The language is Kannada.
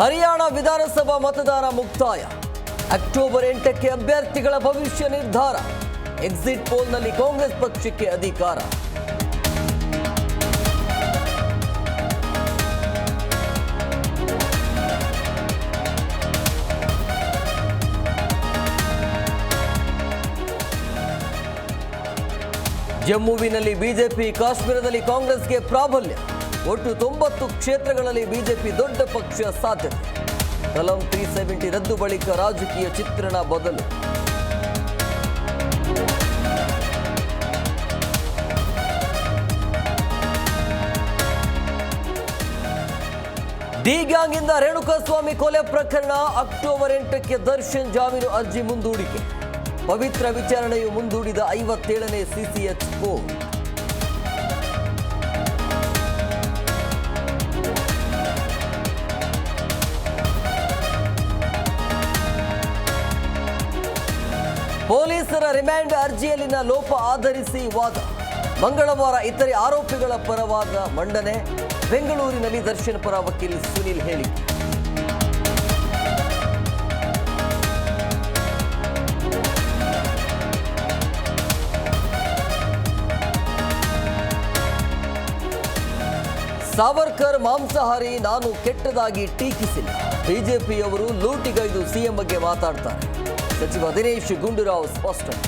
ಹರಿಯಾಣ ವಿಧಾನಸಭಾ ಮತದಾನ ಮುಕ್ತಾಯ. ಅಕ್ಟೋಬರ್ 8ಕ್ಕೆ ಅಭ್ಯರ್ಥಿಗಳ ಭವಿಷ್ಯ ನಿರ್ಧಾರ. ಎಕ್ಸಿಟ್ ಪೋಲ್ನಲ್ಲಿ ಕಾಂಗ್ರೆಸ್ ಪಕ್ಷಕ್ಕೆ ಅಧಿಕಾರ. ಜಮ್ಮುವಿನಲ್ಲಿ ಬಿಜೆಪಿ, ಕಾಶ್ಮೀರದಲ್ಲಿ ಕಾಂಗ್ರೆಸ್ಗೆ ಪ್ರಾಬಲ್ಯ. ಒಟ್ಟು 90 ಕ್ಷೇತ್ರಗಳಲ್ಲಿ ಬಿಜೆಪಿ ದೊಡ್ಡ ಪಕ್ಷ ಸಾಧ್ಯತೆ. ಕಲಂ 370 ರದ್ದು ಬಳಿಕ ರಾಜಕೀಯ ಚಿತ್ರಣ ಬದಲು. ಡಿ ಗ್ಯಾಂಗ್ ಇಂದ ರೇಣುಕಾಸ್ವಾಮಿ ಕೊಲೆ ಪ್ರಕರಣ. ಅಕ್ಟೋಬರ್ 8ಕ್ಕೆ ದರ್ಶನ್ ಜಾಮೀನು ಅರ್ಜಿ ಮುಂದೂಡಿಕೆ. ಪವಿತ್ರ ವಿಚಾರಣೆಯು ಮುಂದೂಡಿದ 57ನೇ ಸಿಸಿಎಚ್ ಕೋರ್ಟ್. ಪೊಲೀಸರ ರಿಮ್ಯಾಂಡ್ ಅರ್ಜಿಯಲ್ಲಿನ ಲೋಪ ಆಧರಿಸಿ ವಾದ. ಮಂಗಳವಾರ ಇತರೆ ಆರೋಪಿಗಳ ಪರ ವಾದ ಮಂಡನೆ. ಬೆಂಗಳೂರಿನಲ್ಲಿ ದರ್ಶನ್ ಪರ ವಕೀಲ ಸುನಿಲ್ ಹೇಳಿಕೆ. ಸಾವರ್ಕರ್ ಮಾಂಸಾಹಾರಿ, ನಾನು ಕೆಟ್ಟದಾಗಿ ಟೀಕಿಸಿಲ್ಲ. ಬಿಜೆಪಿಯವರು ಲೂಟಿಗೈದು ಸಿಎಂ ಬಗ್ಗೆ ಮಾತಾಡ್ತಾರೆ. ಸಚಿವ ದಿನೇಶ್ ಗುಂಡೂರಾವ್ ಸ್ಪಷ್ಟನೆ.